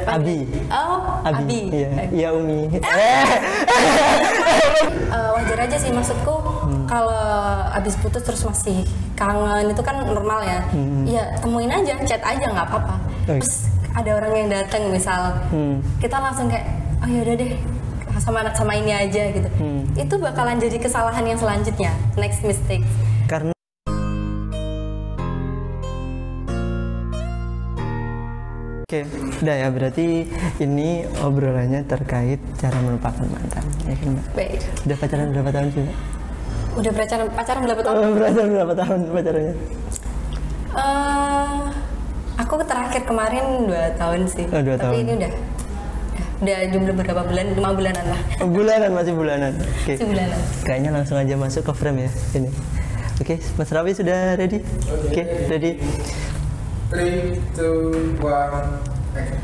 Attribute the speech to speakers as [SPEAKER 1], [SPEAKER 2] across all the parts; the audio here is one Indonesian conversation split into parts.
[SPEAKER 1] Abi.
[SPEAKER 2] Oh, Abi.
[SPEAKER 1] Iya, iya Umi.
[SPEAKER 2] Wajar aja sih maksudku. Kalau abis putus terus masih kangen itu kan normal ya. Ya temuin aja, chat aja nggak apa-apa. Terus ada orang yang datang misal, kita langsung kayak, oh yaudah deh sama ini aja gitu. Itu bakalan jadi kesalahan yang selanjutnya, next mistake.
[SPEAKER 1] Karena Oke, udah ya, berarti ini obrolannya terkait cara melupakan mantan, ya kan Mbak?
[SPEAKER 2] Baik.
[SPEAKER 1] Udah pacaran berapa tahun sih Mbak?
[SPEAKER 2] Udah pacaran berapa tahun?
[SPEAKER 1] Berapa tahun pacarannya?
[SPEAKER 2] Aku terakhir kemarin 2 tahun sih.
[SPEAKER 1] Oh, 2
[SPEAKER 2] Tapi
[SPEAKER 1] tahun.
[SPEAKER 2] ini udah jumlah berapa bulan? 5 bulanan lah.
[SPEAKER 1] Bulanan, masih bulanan. Oke.
[SPEAKER 2] Masih bulanan.
[SPEAKER 1] Kayaknya langsung aja masuk ke frame ya ini. Oke, Mas Rawi sudah ready? Oke, ready.
[SPEAKER 3] 3, 2, 1, action.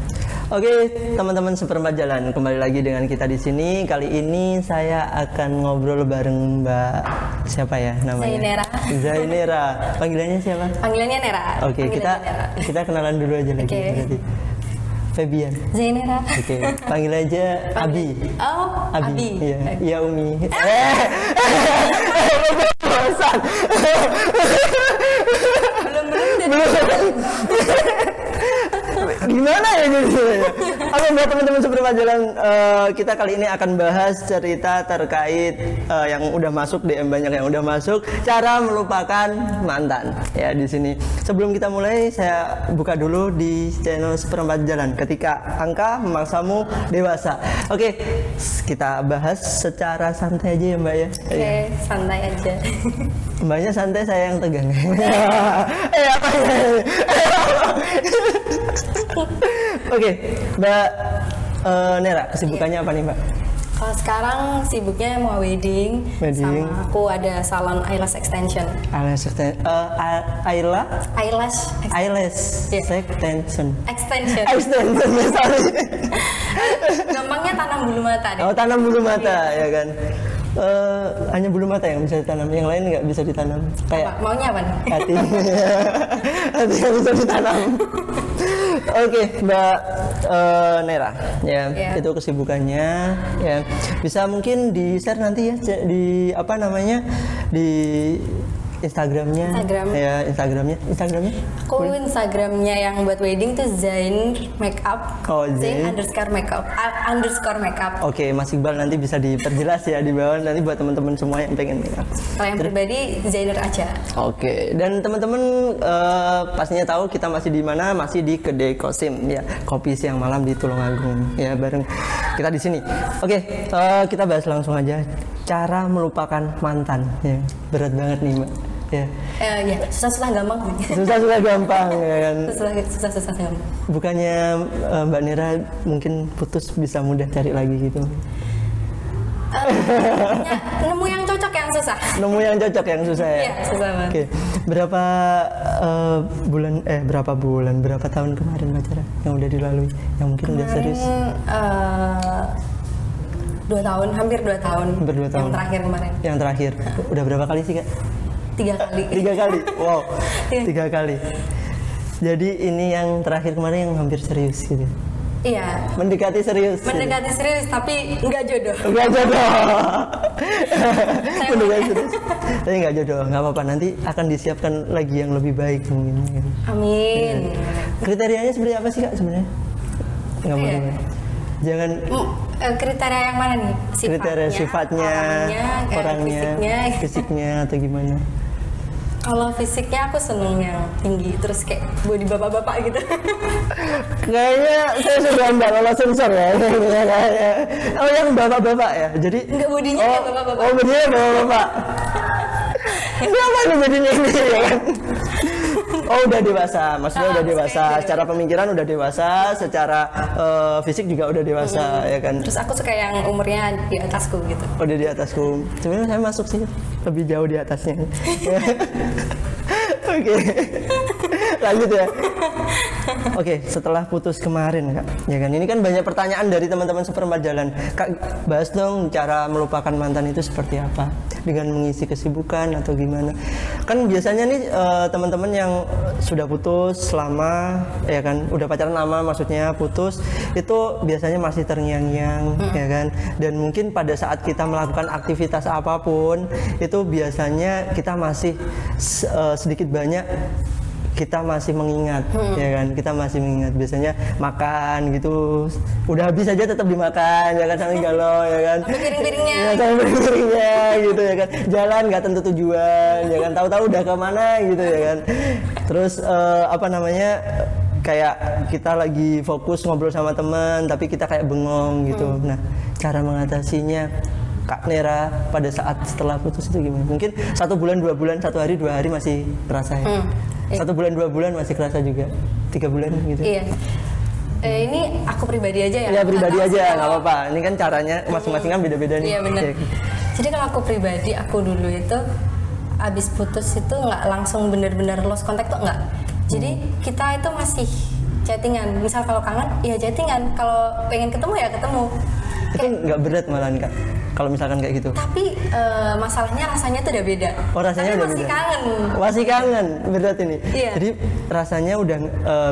[SPEAKER 1] Oke, teman-teman seperempat jalan, kembali lagi dengan kita di sini. Kali ini saya akan ngobrol bareng Mbak siapa ya namanya? Zainera. Panggilannya siapa?
[SPEAKER 2] Panggilannya Nera.
[SPEAKER 1] Oke,
[SPEAKER 2] Panggilannya Nera.
[SPEAKER 1] kita kenalan dulu aja lagi.
[SPEAKER 2] Oke.
[SPEAKER 1] Berarti. Febian.
[SPEAKER 2] Zainera.
[SPEAKER 1] Oke, panggil aja Abi.
[SPEAKER 2] Oh, Abi.
[SPEAKER 1] Iya, iya Umi. Bosan.
[SPEAKER 2] Belum.
[SPEAKER 1] Gimana ya jadinya? Oke, buat teman-teman seperempat jalan, kita kali ini akan bahas cerita terkait yang udah masuk, DM banyak yang udah masuk, cara melupakan mantan. Ya, di sini. Sebelum kita mulai, saya buka dulu di channel seperempat jalan. Ketika angka memaksamu dewasa. Oke, kita bahas secara santai aja ya Mbak ya.
[SPEAKER 2] Oke, santai aja.
[SPEAKER 1] Mbaknya santai, saya yang tegang. Apa ya? Oke, Mbak Nera, kesibukannya apa nih Mbak?
[SPEAKER 2] Kalau sekarang sibuknya mau wedding. Sama aku ada salon eyelash extension.
[SPEAKER 1] Eyelash extension. Sorry.
[SPEAKER 2] Gampangnya tanam bulu mata deh.
[SPEAKER 1] Oh, tanam bulu mata, ya kan? Hanya bulu mata yang bisa ditanam, yang lain nggak bisa ditanam. Kayak
[SPEAKER 2] maunya apa nih?
[SPEAKER 1] hati yang bisa ditanam. Oke, Mbak Nera, ya itu kesibukannya, ya bisa mungkin di share nanti ya di apa namanya di Instagramnya. Ya, Instagramnya.
[SPEAKER 2] Aku Instagramnya yang buat wedding tuh Zain Makeup.
[SPEAKER 1] Oh,
[SPEAKER 2] Zain _makeup.
[SPEAKER 1] Oke, Mas Iqbal nanti bisa diperjelas ya di bawah nanti buat teman-teman semua yang pengen makeup.
[SPEAKER 2] Kalau yang pribadi Zainer aja.
[SPEAKER 1] Oke, dan teman-teman pastinya tahu kita masih di mana? Masih di Kedai Kosim ya, kopi siang malam di Tulungagung ya, bareng kita di sini. Oke, kita bahas langsung aja cara melupakan mantan ya. Berat banget nih Mbak. Ya.
[SPEAKER 2] Susah-susah gampang.
[SPEAKER 1] Susah-susah gampang ya kan.
[SPEAKER 2] Susah-susah gampang.
[SPEAKER 1] Bukannya Mbak Nera mungkin putus bisa mudah cari lagi gitu.
[SPEAKER 2] Nemu yang cocok yang susah.
[SPEAKER 1] Nemu yang cocok yang susah ya.
[SPEAKER 2] Iya, susah banget.
[SPEAKER 1] Oke. Berapa tahun kemarin pacaran yang udah dilalui, yang mungkin udah serius?
[SPEAKER 2] 2 tahun, hampir 2 tahun.
[SPEAKER 1] Hampir 2 tahun.
[SPEAKER 2] Yang terakhir kemarin.
[SPEAKER 1] Yang terakhir. Udah berapa kali sih Kak?
[SPEAKER 2] 3 kali.
[SPEAKER 1] 3 kali. Wow. 3 kali. Jadi ini yang terakhir kemarin yang hampir serius gitu.
[SPEAKER 2] Iya.
[SPEAKER 1] Mendekati serius.
[SPEAKER 2] Tapi nggak jodoh.
[SPEAKER 1] Nggak jodoh. Mendekati serius. Tapi nggak jodoh. Nggak apa-apa. Nanti akan disiapkan lagi yang lebih baik mungkin.
[SPEAKER 2] Amin.
[SPEAKER 1] Kriterianya seperti apa sih Kak sebenarnya? Nggak boleh. Jangan.
[SPEAKER 2] Kriteria yang mana nih?
[SPEAKER 1] Kriteria sifatnya, orangnya, fisiknya atau gimana?
[SPEAKER 2] Kalau fisiknya aku seneng yang tinggi, terus kayak body bapak-bapak gitu.
[SPEAKER 1] Kayaknya saya sudah nggak lolos sensor ya. Oh, yang bapak-bapak ya. Jadi
[SPEAKER 2] nggak bodinya kayak bapak-bapak.
[SPEAKER 1] Oh, bodinya bapak-bapak. Siapa nih bodinya ini ya kan? Oh, udah dewasa. Maksudnya udah dewasa. Secara pemikiran udah dewasa, secara fisik juga udah dewasa ya kan.
[SPEAKER 2] Terus aku suka yang umurnya di atasku gitu.
[SPEAKER 1] Oh, dia di atasku. Sebenarnya saya masuk sih lebih jauh di atasnya. Oke. Lanjut ya. Oke, setelah putus kemarin Kak, ya kan ini kan banyak pertanyaan dari teman-teman seperempat jalan. Kak, bahas dong cara melupakan mantan itu seperti apa? Dengan mengisi kesibukan atau gimana? Kan biasanya nih teman-teman yang sudah putus lama, ya kan, udah pacaran lama maksudnya putus, itu biasanya masih terngiang-ngiang, ya kan. Dan mungkin pada saat kita melakukan aktivitas apapun, itu biasanya kita masih sedikit banyak kita masih mengingat, ya kan, kita masih mengingat. Biasanya makan gitu, udah habis aja tetap dimakan, ya kan, sambil galau, ya kan,
[SPEAKER 2] sampai piring-piringnya,
[SPEAKER 1] ya, sampai piring-piringnya gitu, ya kan, jalan nggak tentu tujuan, ya kan, tahu-tahu udah kemana gitu, ya kan. Terus apa namanya, kayak kita lagi fokus ngobrol sama teman, tapi kita kayak bengong gitu. Nah, cara mengatasinya Kak Nera pada saat setelah putus itu gimana? Mungkin 1 bulan, 2 bulan, 1 hari, 2 hari masih kerasa ya? 1 bulan, 2 bulan masih kerasa juga? 3 bulan gitu?
[SPEAKER 2] Iya. Ini aku pribadi aja ya?
[SPEAKER 1] Iya, pribadi aja, nggak apa-apa. Ini kan caranya masing-masing kan beda-beda nih.
[SPEAKER 2] Iya, benar. Jadi kalau aku pribadi, aku dulu itu abis putus itu nggak langsung benar-benar lost contact tuh nggak. Jadi kita itu masih chattingan. Misal kalau kangen, ya chattingan. Kalau pengen ketemu ya ketemu.
[SPEAKER 1] Itu nggak berat malahan Kak, kalau misalkan kayak gitu?
[SPEAKER 2] Tapi masalahnya rasanya tuh udah beda.
[SPEAKER 1] Oh, rasanya
[SPEAKER 2] tapi
[SPEAKER 1] udah
[SPEAKER 2] masih
[SPEAKER 1] beda.
[SPEAKER 2] Kangen.
[SPEAKER 1] Masih kangen, berat ini.
[SPEAKER 2] Iya.
[SPEAKER 1] Jadi rasanya udah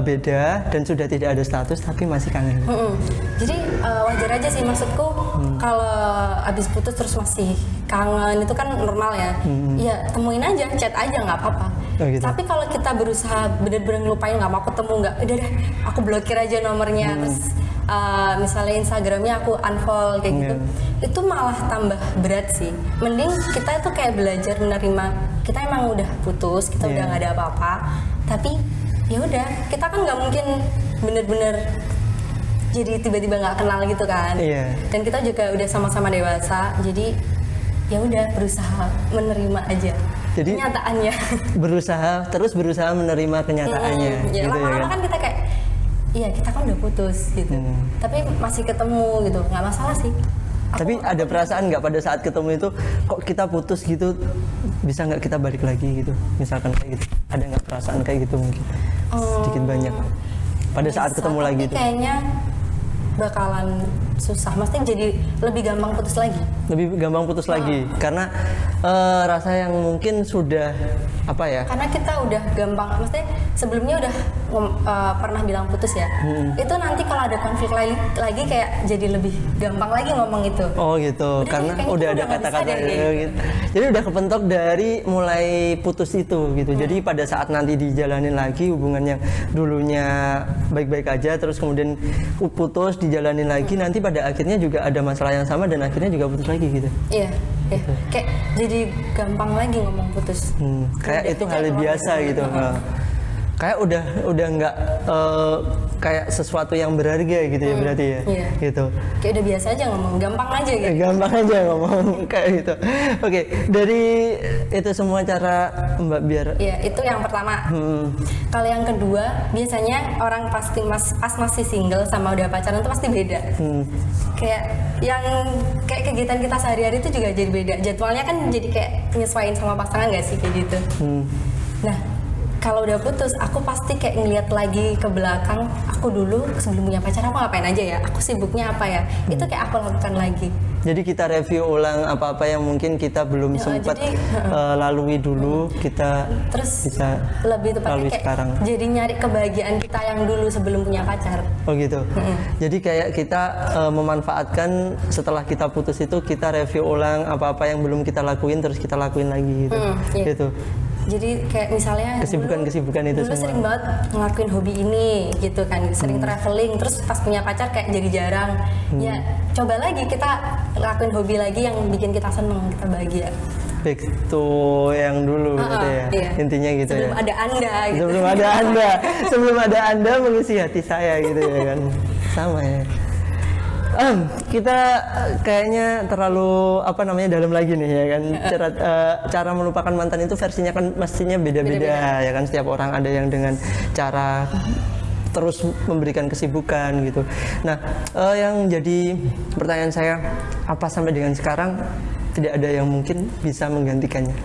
[SPEAKER 1] beda dan sudah tidak ada status tapi masih kangen.
[SPEAKER 2] Jadi wajar aja sih, maksudku kalau abis putus terus masih kangen itu kan normal ya. Ya temuin aja, chat aja nggak apa-apa.
[SPEAKER 1] Oh, gitu.
[SPEAKER 2] Tapi kalau kita berusaha bener-bener ngelupain, nggak mau ketemu, nggak, udah deh aku blokir aja nomornya, terus misalnya Instagramnya aku unfollow kayak gitu, itu malah tambah berat sih. Mending kita itu kayak belajar menerima, kita emang udah putus, kita udah nggak ada apa-apa, tapi ya udah, kita kan nggak mungkin bener-bener jadi tiba-tiba nggak kenal gitu kan. Dan kita juga udah sama-sama dewasa, jadi ya udah berusaha menerima aja. Jadi kenyataannya.
[SPEAKER 1] Terus berusaha menerima kenyataannya.
[SPEAKER 2] Ya,
[SPEAKER 1] gitu
[SPEAKER 2] lama-lama
[SPEAKER 1] ya,
[SPEAKER 2] kan kita kayak, iya kita kan udah putus gitu, tapi masih ketemu gitu, nggak masalah sih.
[SPEAKER 1] Tapi ada perasaan nggak pada saat ketemu itu, kok kita putus gitu, bisa nggak kita balik lagi gitu, misalkan kayak gitu? Ada nggak perasaan kayak gitu mungkin? Sedikit banyak. Pada saat ketemu lagi itu.
[SPEAKER 2] Kayaknya bakalan susah, maksudnya jadi lebih gampang putus lagi.
[SPEAKER 1] Lebih gampang putus lagi, karena rasa yang mungkin sudah apa ya?
[SPEAKER 2] Karena kita udah gampang, maksudnya sebelumnya udah pernah bilang putus ya. Itu nanti kalau ada konflik lagi kayak jadi lebih gampang lagi ngomong itu.
[SPEAKER 1] Oh gitu, karena udah ada kata-kata gitu. Jadi udah kepentok dari mulai putus itu gitu. Jadi pada saat nanti dijalanin lagi hubungan yang dulunya baik-baik aja, terus kemudian putus dijalanin lagi, nanti pada akhirnya juga ada masalah yang sama dan akhirnya juga putus lagi gitu.
[SPEAKER 2] Iya. Kayak jadi gampang lagi ngomong putus.
[SPEAKER 1] Kayak itu hal biasa gitu. Kayak udah nggak kayak sesuatu yang berharga gitu ya, berarti ya.
[SPEAKER 2] Iya.
[SPEAKER 1] Gitu.
[SPEAKER 2] Kayak udah biasa aja ngomong, gampang aja gitu.
[SPEAKER 1] Gampang aja ngomong kayak gitu. Oke, dari itu semua cara Mbak biar.
[SPEAKER 2] Iya, itu yang pertama. Kalau yang kedua, biasanya orang pasti pas masih single sama udah pacaran itu pasti beda. Kayak yang kayak kegiatan kita sehari-hari itu juga jadi beda. Jadwalnya kan jadi kayak nyesuaiin sama pasangan nggak sih kayak gitu. Nah, kalau udah putus, aku pasti kayak ngeliat lagi ke belakang, aku dulu sebelum punya pacar aku ngapain aja ya, aku sibuknya apa ya, itu kayak aku lakukan lagi.
[SPEAKER 1] Jadi kita review ulang apa-apa yang mungkin kita belum sempat lalui dulu, kita
[SPEAKER 2] terus
[SPEAKER 1] bisa
[SPEAKER 2] lebih tepatnya
[SPEAKER 1] lalui
[SPEAKER 2] kayak
[SPEAKER 1] sekarang.
[SPEAKER 2] Jadi nyari kebahagiaan kita yang dulu sebelum punya pacar.
[SPEAKER 1] Oh gitu. Jadi kayak kita memanfaatkan setelah kita putus itu, kita review ulang apa-apa yang belum kita lakuin, terus kita lakuin lagi gitu. Gitu.
[SPEAKER 2] Jadi kayak misalnya
[SPEAKER 1] kesibukan itu
[SPEAKER 2] dulu
[SPEAKER 1] semua.
[SPEAKER 2] sering banget ngelakuin hobi ini gitu kan, sering traveling, terus pas punya pacar kayak jadi jarang. Ya coba lagi kita lakuin hobi lagi yang bikin kita seneng, kita bahagia.
[SPEAKER 1] Back to yang dulu gitu ya.
[SPEAKER 2] Iya.
[SPEAKER 1] Intinya gitu
[SPEAKER 2] sebelum
[SPEAKER 1] ya.
[SPEAKER 2] Ada Anda gitu.
[SPEAKER 1] Sebelum ada Anda mengisi hati saya gitu ya kan. Sama ya. Kita kayaknya terlalu dalam lagi nih ya kan. Cara melupakan mantan itu versinya kan mestinya beda-beda ya kan. Setiap orang ada yang dengan cara terus memberikan kesibukan gitu. Nah, yang jadi pertanyaan saya, apa sampai dengan sekarang tidak ada yang mungkin bisa menggantikannya?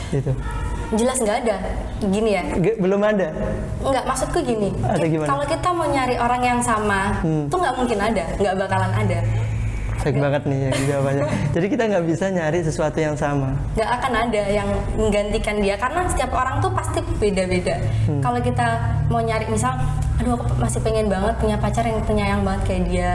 [SPEAKER 1] Gitu.
[SPEAKER 2] jelas nggak ada. Gini ya.
[SPEAKER 1] Belum ada.
[SPEAKER 2] Enggak, maksudku gini.
[SPEAKER 1] Ada gimana?
[SPEAKER 2] Kalau kita mau nyari orang yang sama, tuh nggak mungkin ada, nggak bakalan ada.
[SPEAKER 1] Baik banget nih ya jawabannya. Jadi kita nggak bisa nyari sesuatu yang sama.
[SPEAKER 2] Nggak akan ada yang menggantikan dia karena setiap orang tuh pasti beda-beda. Kalau kita mau nyari misal, aduh aku masih pengen banget punya pacar yang penyayang banget kayak dia.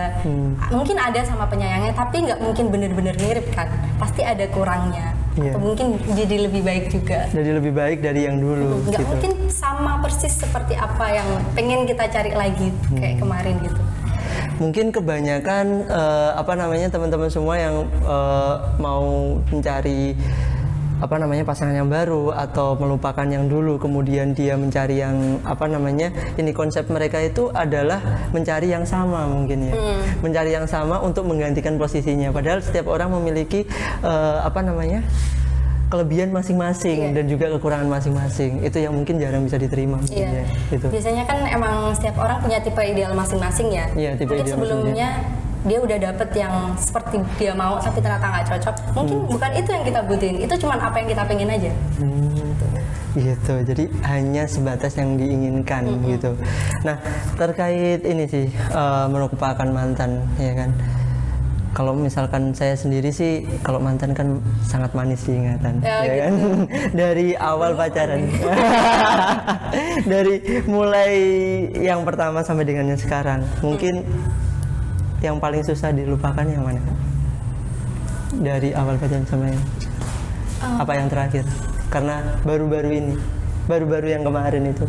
[SPEAKER 2] Mungkin ada sama penyayangnya, tapi nggak mungkin bener-bener mirip kan. Pasti ada kurangnya.
[SPEAKER 1] Iya.
[SPEAKER 2] Atau mungkin jadi lebih baik juga.
[SPEAKER 1] Jadi lebih baik dari yang dulu.
[SPEAKER 2] Nggak
[SPEAKER 1] gitu.
[SPEAKER 2] mungkin sama persis seperti apa yang pengen kita cari lagi kayak kemarin gitu.
[SPEAKER 1] Mungkin kebanyakan teman-teman semua yang mau mencari pasangan yang baru atau melupakan yang dulu, kemudian dia mencari yang ini konsep mereka itu adalah mencari yang sama mungkin ya, mencari yang sama untuk menggantikan posisinya. Padahal setiap orang memiliki kelebihan masing-masing dan juga kekurangan masing-masing. Itu yang mungkin jarang bisa diterima.
[SPEAKER 2] Iya.
[SPEAKER 1] Ya, gitu.
[SPEAKER 2] Biasanya kan emang setiap orang punya tipe ideal masing-masing ya.
[SPEAKER 1] Iya, tipe
[SPEAKER 2] mungkin
[SPEAKER 1] ideal
[SPEAKER 2] sebelumnya dia udah dapet yang seperti dia mau tapi ternyata nggak cocok. Mungkin bukan itu yang kita butuhin. Itu cuma apa yang kita pengen aja.
[SPEAKER 1] Gitu. Jadi hanya sebatas yang diinginkan gitu. Nah, terkait ini sih melupakan mantan, ya kan. Kalau misalkan saya sendiri sih, kalau mantan kan sangat manis diingatan, ya
[SPEAKER 2] gitu.
[SPEAKER 1] kan? Dari awal pacaran, dari mulai yang pertama sampai dengan yang sekarang, mungkin yang paling susah dilupakan yang mana? Dari awal pacaran sampai apa yang terakhir? Karena baru-baru yang kemarin itu.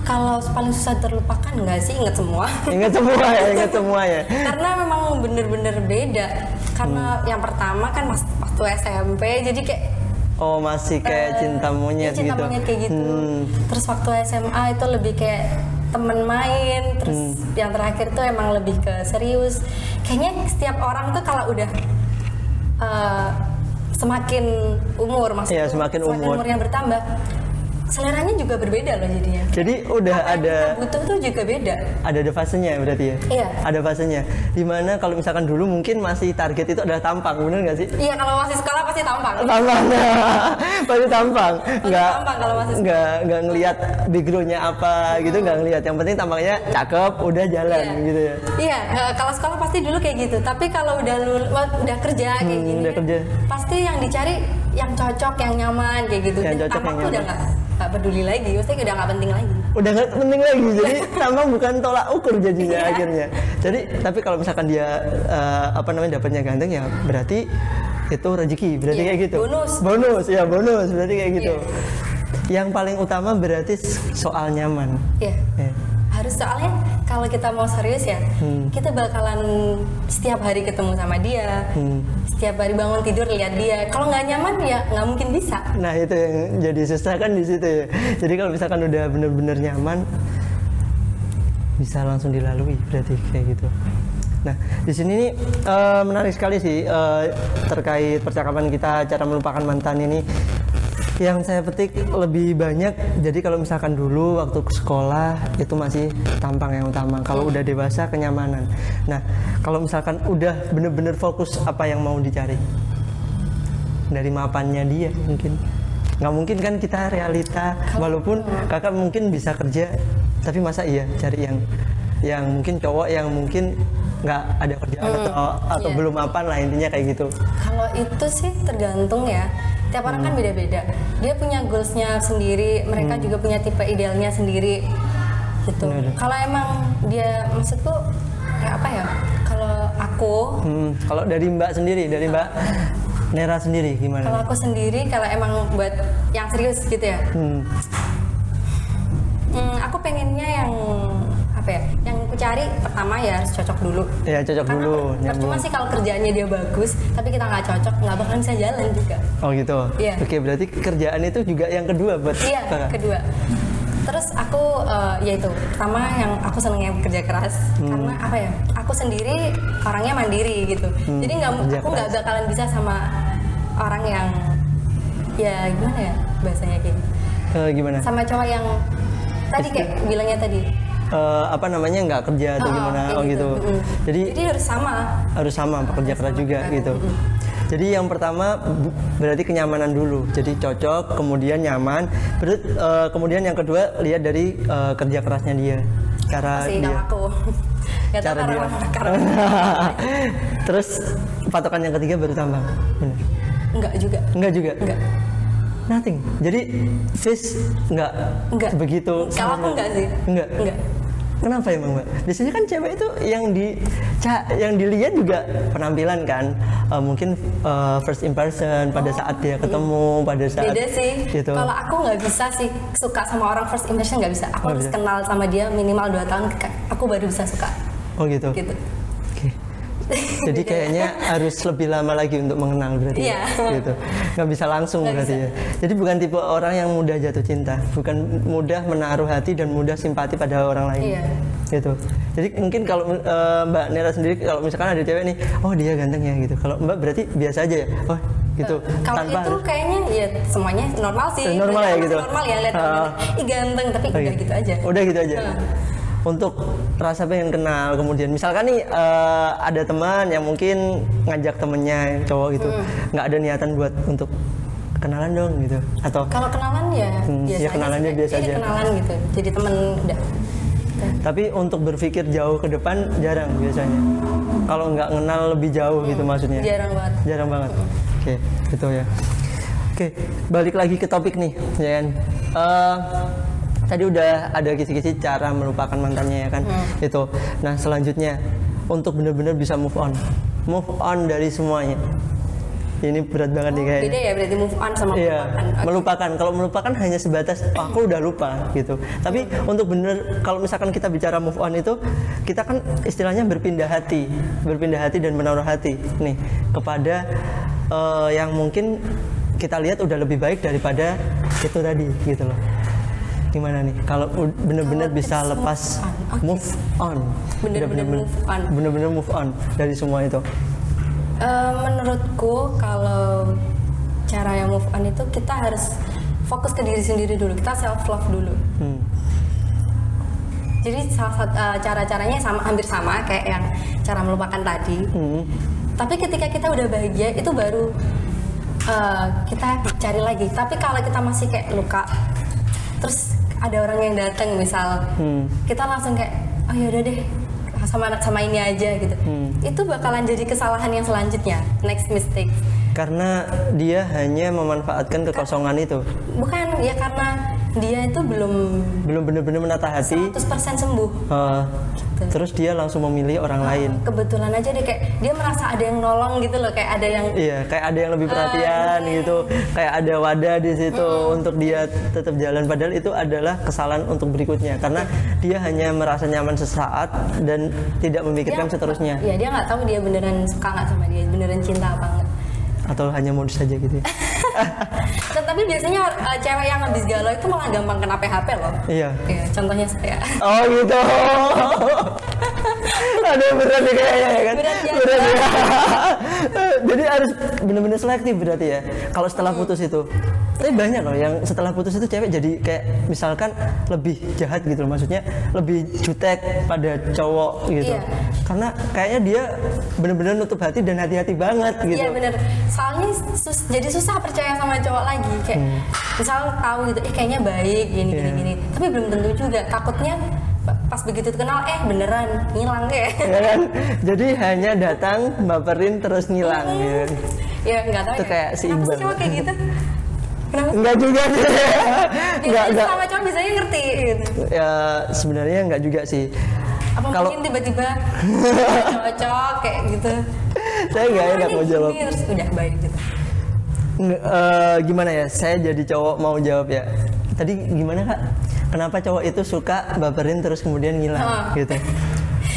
[SPEAKER 2] Kalau paling susah terlupakan nggak sih, inget semua.
[SPEAKER 1] Ingat semua ya.
[SPEAKER 2] Karena memang bener-bener beda. Karena yang pertama kan waktu SMP, jadi kayak
[SPEAKER 1] masih kayak cinta monyet gitu.
[SPEAKER 2] Cinta monyet kayak gitu. Terus waktu SMA itu lebih kayak temen main. Terus yang terakhir tuh emang lebih ke serius. Kayaknya setiap orang tuh kalau udah semakin umur, maksudnya
[SPEAKER 1] semakin
[SPEAKER 2] umurnya bertambah, seleranya juga berbeda loh jadinya.
[SPEAKER 1] Jadi udah
[SPEAKER 2] apa
[SPEAKER 1] ada
[SPEAKER 2] yang kita butuh tuh juga beda.
[SPEAKER 1] Ada fasenya berarti ya?
[SPEAKER 2] Iya.
[SPEAKER 1] Ada fasenya. Dimana kalau misalkan dulu mungkin masih target itu adalah tampang, bener nggak sih?
[SPEAKER 2] Iya, kalau masih sekolah pasti tampang.
[SPEAKER 1] Tampang, pasti tampang.
[SPEAKER 2] Tampang kalau masih
[SPEAKER 1] nggak ngelihat backgroundnya apa gitu, nggak ngelihat. Yang penting tampangnya cakep, udah jalan gitu ya.
[SPEAKER 2] Iya, kalau sekolah pasti dulu kayak gitu. Tapi kalau udah kerja kayak gini,
[SPEAKER 1] udah kerja,
[SPEAKER 2] pasti yang dicari yang cocok, yang nyaman kayak gitu.
[SPEAKER 1] Yang
[SPEAKER 2] dan
[SPEAKER 1] cocok,
[SPEAKER 2] tampang
[SPEAKER 1] yang
[SPEAKER 2] tuh udah nggak peduli lagi, maksudnya udah nggak penting lagi.
[SPEAKER 1] Udah nggak penting lagi, jadi tampang bukan tolak ukur jadinya akhirnya. Jadi tapi kalau misalkan dia dapatnya ganteng ya berarti itu rezeki, berarti kayak gitu. Bonus berarti kayak gitu. Yang paling utama berarti soal nyaman.
[SPEAKER 2] Iya. Harus, soalnya kalau kita mau serius ya, kita bakalan setiap hari ketemu sama dia, setiap hari bangun tidur lihat dia. Kalau nggak nyaman ya nggak mungkin bisa.
[SPEAKER 1] Nah itu yang jadi susah kan di situ ya. Jadi kalau misalkan udah bener-bener nyaman, bisa langsung dilalui berarti kayak gitu. Nah di sini nih menarik sekali sih terkait percakapan kita cara melupakan mantan ini. Yang saya petik lebih banyak, jadi kalau misalkan dulu waktu sekolah itu masih tampang yang utama. Kalau udah dewasa kenyamanan. Nah kalau misalkan udah bener-bener fokus apa yang mau dicari dari mapannya dia, mungkin nggak mungkin kan kita realita. Walaupun kakak mungkin bisa kerja, tapi masa iya cari yang mungkin cowok yang mungkin nggak ada kerjaan atau belum mapan lah, intinya kayak gitu.
[SPEAKER 2] Kalau itu sih tergantung ya. Tiap orang kan beda-beda. Dia punya goalsnya sendiri, mereka juga punya tipe idealnya sendiri, gitu. Kalau emang dia, maksudku kayak apa ya? Kalau aku,
[SPEAKER 1] kalau dari Mbak sendiri, dari Mbak Nera sendiri gimana?
[SPEAKER 2] Kalau aku sendiri, kalau emang buat yang serius gitu ya, aku pengennya yang apa ya? Yang aku cari pertama ya harus cocok dulu.
[SPEAKER 1] Ya cocok
[SPEAKER 2] karena
[SPEAKER 1] dulu.
[SPEAKER 2] Cuma sih kalau kerjaannya dia bagus, tapi kita nggak cocok, nggak bakalan bisa jalan juga.
[SPEAKER 1] Oh gitu.
[SPEAKER 2] Iya.
[SPEAKER 1] Oke, berarti kerjaan itu juga yang kedua buat kakak?
[SPEAKER 2] Kedua. Terus aku yaitu pertama yang aku senengnya kerja keras, karena apa ya? Aku sendiri orangnya mandiri gitu. Jadi aku nggak bakalan bisa sama orang yang ya gimana ya bahasanya kayak.
[SPEAKER 1] Gimana?
[SPEAKER 2] Sama cowok yang tadi kayak bilangnya tadi.
[SPEAKER 1] Nggak kerja atau gimana?
[SPEAKER 2] Gitu.
[SPEAKER 1] Jadi
[SPEAKER 2] harus sama
[SPEAKER 1] pekerja keras juga gitu. Jadi yang pertama berarti kenyamanan dulu. Jadi cocok, kemudian nyaman. Kemudian yang kedua lihat dari kerja kerasnya dia. Cara
[SPEAKER 2] Masih
[SPEAKER 1] dia.
[SPEAKER 2] aku. Gak tahu
[SPEAKER 1] Cara dia.
[SPEAKER 2] karena
[SPEAKER 1] Terus patokan yang ketiga baru tambang. Benar.
[SPEAKER 2] enggak juga.
[SPEAKER 1] Enggak juga.
[SPEAKER 2] Enggak.
[SPEAKER 1] Nothing. Jadi fish enggak begitu.
[SPEAKER 2] Kalau aku enggak sih.
[SPEAKER 1] Enggak.
[SPEAKER 2] Enggak.
[SPEAKER 1] Kenapa emang Mbak? Biasanya kan cewek itu yang dilihat juga penampilan kan, mungkin first impression pada saat dia ketemu, pada saat
[SPEAKER 2] Beda sih.
[SPEAKER 1] gitu.
[SPEAKER 2] Kalau aku nggak bisa sih suka sama orang first impression, nggak bisa. Aku
[SPEAKER 1] Nggak
[SPEAKER 2] harus
[SPEAKER 1] bisa.
[SPEAKER 2] kenal sama dia minimal 2 tahun, aku baru bisa suka.
[SPEAKER 1] Oh gitu.
[SPEAKER 2] Gitu.
[SPEAKER 1] Oke. Jadi kayaknya harus lebih lama lagi untuk mengenal berarti.
[SPEAKER 2] Iya.
[SPEAKER 1] Ya? Gitu. Nggak bisa langsung
[SPEAKER 2] Nggak
[SPEAKER 1] berarti
[SPEAKER 2] bisa.
[SPEAKER 1] ya. Jadi bukan tipe orang yang mudah jatuh cinta, bukan mudah menaruh hati dan mudah simpati pada orang lain.
[SPEAKER 2] Iya.
[SPEAKER 1] Gitu. Jadi mungkin kalau Mbak Nera sendiri, kalau misalkan ada cewek nih, oh dia ganteng ya gitu. Kalau Mbak berarti biasa aja ya. Oh gitu.
[SPEAKER 2] Kalau
[SPEAKER 1] Tanpa
[SPEAKER 2] itu
[SPEAKER 1] harus-
[SPEAKER 2] kayaknya ya semuanya normal sih.
[SPEAKER 1] Normal ya
[SPEAKER 2] Masih
[SPEAKER 1] gitu?
[SPEAKER 2] Normal ya lihat orang, ih ganteng tapi
[SPEAKER 1] Oh,
[SPEAKER 2] udah
[SPEAKER 1] iya.
[SPEAKER 2] gitu aja.
[SPEAKER 1] Udah gitu aja.
[SPEAKER 2] Heeh.
[SPEAKER 1] Untuk rasa pengen kenal, kemudian misalkan nih ada teman yang mungkin ngajak temennya cowok gitu, nggak ada niatan buat untuk kenalan dong gitu, atau
[SPEAKER 2] Kalau kenalan ya biasa
[SPEAKER 1] ya kenalannya
[SPEAKER 2] aja.
[SPEAKER 1] biasa
[SPEAKER 2] Jadi
[SPEAKER 1] aja.
[SPEAKER 2] kenalan gitu. Jadi temen udah.
[SPEAKER 1] tapi untuk berpikir jauh ke depan jarang biasanya. Kalau nggak kenal lebih jauh gitu maksudnya.
[SPEAKER 2] Jarang banget.
[SPEAKER 1] Jarang banget. Oke, gitu ya. Oke, balik lagi ke topik nih, ya kan. Tadi udah ada kisi-kisi cara melupakan mantannya ya kan. Itu. Nah selanjutnya untuk benar-benar bisa move on dari semuanya. Ini berat banget nih kayaknya.
[SPEAKER 2] Beda ya berarti move on sama
[SPEAKER 1] Iya,
[SPEAKER 2] melupakan. Oke.
[SPEAKER 1] melupakan. Kalau melupakan hanya sebatas "Oh, aku udah lupa gitu. Tapi untuk bener, kalau misalkan kita bicara move on itu, kita kan istilahnya berpindah hati dan menaruh hati nih kepada yang mungkin kita lihat udah lebih baik daripada itu tadi gitu loh. Gimana nih? Kalau bener-bener
[SPEAKER 2] Kalau
[SPEAKER 1] bisa
[SPEAKER 2] tips
[SPEAKER 1] lepas
[SPEAKER 2] move on.
[SPEAKER 1] move on, bener-bener move on dari semua itu.
[SPEAKER 2] Menurutku kalau cara yang move on itu kita harus fokus ke diri sendiri dulu, kita self love dulu. Jadi salah satu cara-caranya hampir sama kayak yang cara melupakan tadi. Tapi ketika kita udah bahagia itu baru kita cari lagi. Tapi kalau kita masih kayak luka, terus ada orang yang datang misal, kita langsung kayak oh yaudah deh sama ini aja gitu. Itu bakalan jadi kesalahan yang selanjutnya, next mistake.
[SPEAKER 1] Karena dia hanya memanfaatkan kekosongan itu.
[SPEAKER 2] Bukan ya karena dia itu belum
[SPEAKER 1] Benar-benar menata hati.
[SPEAKER 2] 100% sembuh.
[SPEAKER 1] Terus dia langsung memilih orang lain.
[SPEAKER 2] Kebetulan aja deh kayak dia merasa ada yang nolong gitu loh, kayak ada yang
[SPEAKER 1] Iya, kayak ada yang lebih perhatian gitu, kayak ada wadah di situ untuk dia tetap jalan. Padahal itu adalah kesalahan untuk berikutnya, karena dia hanya merasa nyaman sesaat dan tidak memikirkan seterusnya.
[SPEAKER 2] Iya, dia nggak tahu dia beneran suka nggak sama dia, beneran cinta apa enggak.
[SPEAKER 1] Atau hanya modus saja gitu. Ya.
[SPEAKER 2] Tapi biasanya cewek yang habis galau itu malah gampang kena PHP loh.
[SPEAKER 1] Iya.
[SPEAKER 2] Iya, contohnya saya.
[SPEAKER 1] Oh gitu. Aduh berat nih kayaknya ya kan.
[SPEAKER 2] Berat ya.
[SPEAKER 1] Jadi harus benar-benar selektif berarti ya. Kalau setelah putus itu. Tapi banyak loh yang setelah putus itu cewek jadi kayak misalkan lebih jahat gitu loh. Maksudnya lebih jutek pada cowok gitu.
[SPEAKER 2] Iya.
[SPEAKER 1] Karena kayaknya dia benar-benar nutup hati dan hati-hati banget gitu.
[SPEAKER 2] Iya bener. Soalnya jadi susah percaya sama cowok lagi. Kayak misal tahu gitu, kayaknya baik gini. Tapi belum tentu juga. Takutnya pas begitu kenal, beneran ngilang kayak.
[SPEAKER 1] Ya kan? Jadi hanya datang, baperin terus ngilang gitu.
[SPEAKER 2] Ya nggak tahu.
[SPEAKER 1] Itu
[SPEAKER 2] ya.
[SPEAKER 1] kayak si
[SPEAKER 2] Kenapa
[SPEAKER 1] Iqbal.
[SPEAKER 2] sih cowok kayak gitu? Kenapa?
[SPEAKER 1] Enggak juga sih.
[SPEAKER 2] Biasanya sama cowok biasanya ngerti gitu.
[SPEAKER 1] Ya sebenarnya enggak juga sih.
[SPEAKER 2] Apa
[SPEAKER 1] Kalau
[SPEAKER 2] mungkin tiba-tiba cocok kayak gitu.
[SPEAKER 1] saya nggak enak mau jawab.
[SPEAKER 2] Terus udah baik gitu.
[SPEAKER 1] Gimana ya? Saya jadi cowok mau jawab ya. Tadi gimana Kak? Kenapa cowok itu suka baperin terus kemudian ngilang gitu?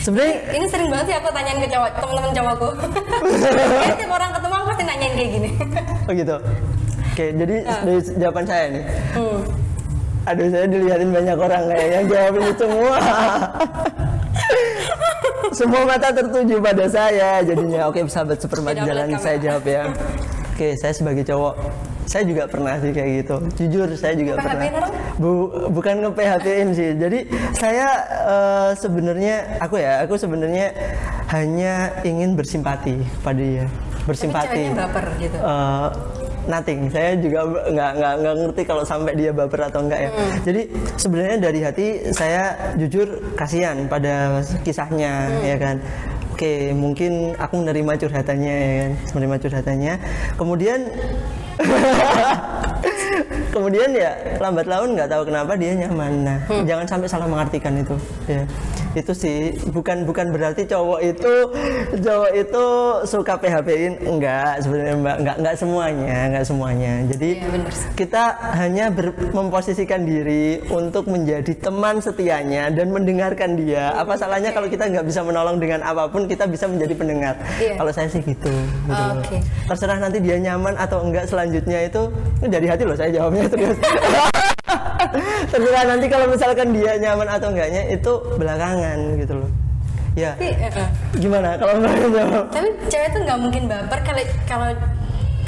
[SPEAKER 1] Sebenarnya
[SPEAKER 2] Ini sering banget sih aku tanyain ke cowok, temen-temen cowokku. Kayak tiap orang ketemu aku pasti nanyain kayak gini.
[SPEAKER 1] oh gitu. Oke, jadi dari jawaban saya nih. Aduh, saya dilihatin banyak orang kayaknya jawab ini semua. Semua mata tertuju pada saya jadinya. Oke, sahabat Supermat
[SPEAKER 2] Beda
[SPEAKER 1] jalan
[SPEAKER 2] banget
[SPEAKER 1] saya
[SPEAKER 2] kamera.
[SPEAKER 1] jawab ya. Oke, saya sebagai cowok, saya juga pernah sih kayak gitu. Jujur saya juga pernah.
[SPEAKER 2] PHP-in orang?
[SPEAKER 1] Bukan nge-PHP-in sih. Jadi saya sebenarnya aku sebenarnya hanya ingin bersimpati pada dia bersimpati.
[SPEAKER 2] Tapi ceweknya baper gitu.
[SPEAKER 1] Nothing, saya juga nggak ngerti kalau sampai dia baper atau enggak ya. Jadi sebenarnya dari hati saya jujur kasihan pada kisahnya ya kan. Oke, mungkin aku menerima curhatannya ya kan, menerima curhatannya. Kemudian ya lambat laun nggak tahu kenapa dia nyaman. Nah, jangan sampai salah mengartikan itu. Ya, itu sih bukan berarti cowok itu suka PHP-in, enggak sebenarnya Mbak, enggak semuanya. Jadi kita hanya memposisikan diri untuk menjadi teman setianya dan mendengarkan dia. Apa salahnya kalau kita nggak bisa menolong dengan apapun, kita bisa menjadi pendengar. Kalau saya sih gitu. Terserah nanti dia nyaman atau enggak selanjutnya itu dari hati loh saya jawabnya terus. Terserah nanti kalau misalkan dia nyaman atau enggaknya itu belakangan gitu loh. Ya. Gimana kalau Mbak jawab?
[SPEAKER 2] Tapi cewek tuh nggak mungkin baper kalau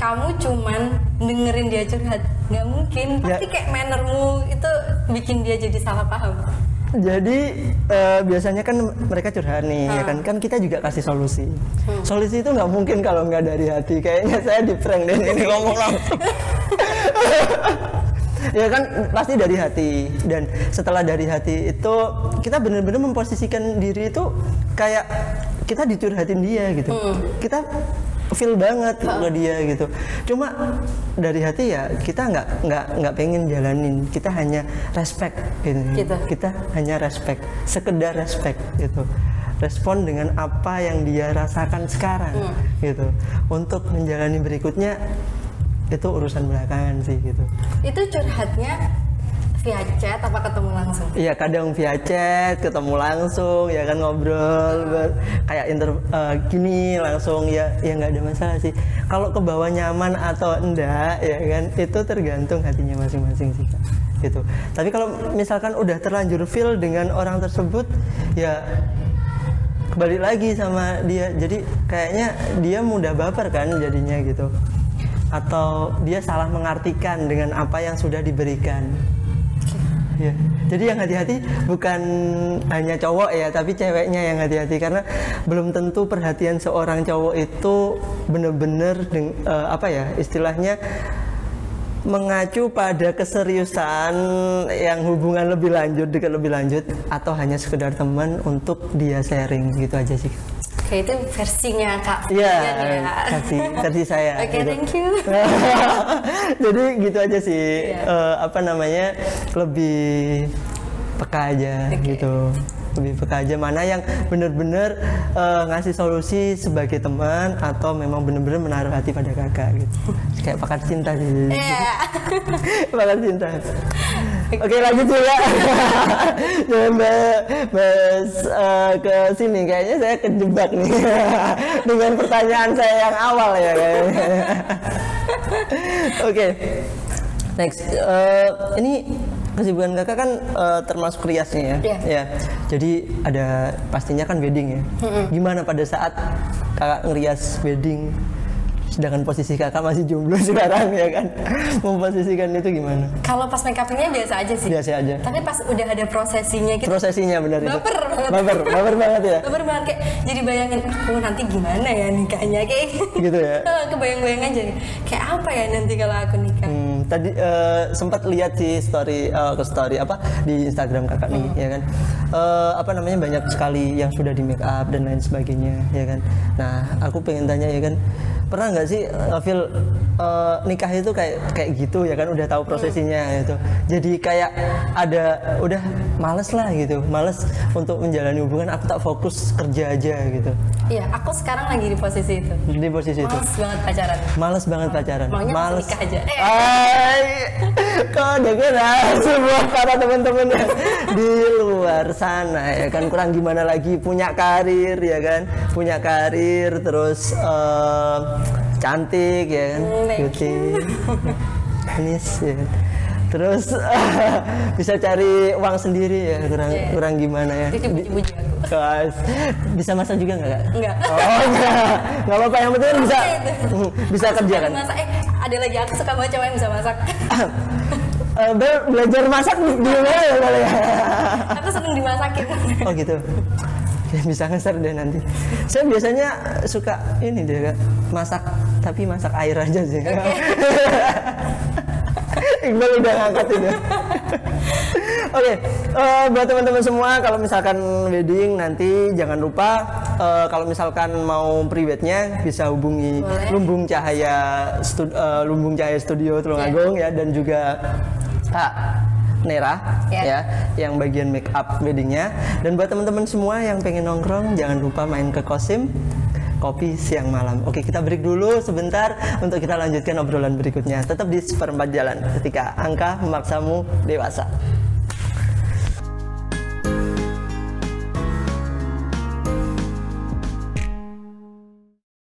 [SPEAKER 2] kamu cuman dengerin dia curhat, nggak mungkin. Pasti kayak mannermu itu bikin dia jadi salah paham.
[SPEAKER 1] Jadi biasanya kan mereka curhat nih, ya kan kita juga kasih solusi. Solusi itu nggak mungkin kalau nggak dari hati. Kayaknya saya di prank deh ini ngomong langsung. Ya kan pasti dari hati, dan setelah dari hati itu kita benar-benar memposisikan diri itu kayak kita dicurhatin dia gitu. Kita feel banget ke dia gitu. Cuma dari hati ya kita nggak pengen jalanin. Kita hanya respect gitu. Kita hanya respect, sekedar respect gitu. Respon dengan apa yang dia rasakan sekarang gitu. Untuk menjalani berikutnya itu urusan belakangan sih gitu.
[SPEAKER 2] Itu curhatnya via chat apa ketemu langsung?
[SPEAKER 1] Iya, kadang via chat, ketemu langsung, ya kan ngobrol, kayak gini langsung ya nggak ada masalah sih. Kalau ke bawah nyaman atau enggak, ya kan itu tergantung hatinya masing-masing sih Kak. Gitu. Tapi kalau misalkan udah terlanjur feel dengan orang tersebut, ya kembali lagi sama dia. Jadi kayaknya dia mudah baper kan jadinya gitu. Atau dia salah mengartikan dengan apa yang sudah diberikan. Ya. Jadi yang hati-hati bukan hanya cowok ya, tapi ceweknya yang hati-hati, karena belum tentu perhatian seorang cowok itu benar-benar istilahnya mengacu pada keseriusan yang hubungan lebih lanjut, dekat lebih lanjut, atau hanya sekedar teman untuk dia sharing gitu aja sih.
[SPEAKER 2] Oke, itu versinya Kak.
[SPEAKER 1] Iya, versi saya.
[SPEAKER 2] Oke,
[SPEAKER 1] gitu.
[SPEAKER 2] thank you.
[SPEAKER 1] Jadi gitu aja sih. Lebih peka aja gitu. Lebih peka aja mana yang benar-benar ngasih solusi sebagai teman atau memang benar-benar menaruh hati pada kakak gitu. Kayak pakar cinta sih. Pakar cinta. Oke, lanjut juga. Jangan bahas ke sini, kayaknya saya kejebak nih dengan pertanyaan saya yang awal ya kayaknya. Oke. Next, ini kesibukan kakak kan termasuk rias nih ya. Ya. Jadi ada pastinya kan wedding ya. Gimana pada saat kakak ngerias wedding, sedangkan posisi kakak masih jomblo sekarang ya kan? Memposisikan itu gimana?
[SPEAKER 2] Kalau pas make up-nya biasa aja sih.
[SPEAKER 1] Biasa aja.
[SPEAKER 2] Tapi pas udah ada prosesinya gitu.
[SPEAKER 1] Prosesinya benar itu.
[SPEAKER 2] Baper
[SPEAKER 1] banget ya.
[SPEAKER 2] Baper banget, kayak jadi bayangin aku nanti gimana ya nikahnya kayak
[SPEAKER 1] gitu ya.
[SPEAKER 2] Kebayang-bayang aja kayak apa ya nanti kalau aku nikah.
[SPEAKER 1] Tadi sempat lihat di story di Instagram kakak nih ya kan. Banyak sekali yang sudah di make up dan lain sebagainya ya kan. Nah, aku pengen tanya ya kan, pernah nggak sih feel nikah itu kayak gitu ya kan, udah tahu prosesinya gitu, jadi kayak udah males lah gitu, males untuk menjalani hubungan, aku tak fokus kerja aja gitu.
[SPEAKER 2] Iya, aku sekarang lagi di posisi itu.
[SPEAKER 1] Males banget pacaran.
[SPEAKER 2] Maunya males nikah aja.
[SPEAKER 1] Kok denger semua para teman-teman di luar sana ya kan, kurang gimana lagi, punya karir ya kan, terus cantik ya kan, putih, manis ya. Terus bisa cari uang sendiri ya, kurang gimana ya.
[SPEAKER 2] Dipuji-puji aku.
[SPEAKER 1] Bisa masak juga nggak Kak?
[SPEAKER 2] Enggak.
[SPEAKER 1] Oh nggak apa-apa, yang penting bisa kerja kan.
[SPEAKER 2] Ada lagi, aku suka banget cewek yang bisa masak.
[SPEAKER 1] Belajar masak di mana ya kali ya?
[SPEAKER 2] Aku seneng dimasakin.
[SPEAKER 1] Oh gitu. Ya, bisa nge-share deh nanti. Saya biasanya suka ini deh Kak, masak tapi masak air aja sih. Iqbal udah ngangkat itu. Oke, buat teman-teman semua, kalau misalkan wedding nanti jangan lupa kalau misalkan mau private-nya bisa hubungi Lumbung Cahaya Studio Tulungagung ya, dan juga Kak Nera ya, yang bagian make up weddingnya. Dan buat teman-teman semua yang pengen nongkrong, jangan lupa main ke Kosim Kopi Siang Malam. Oke, kita break dulu sebentar untuk kita lanjutkan obrolan berikutnya. Tetap di Seperempat Jalan, ketika angka memaksamu dewasa.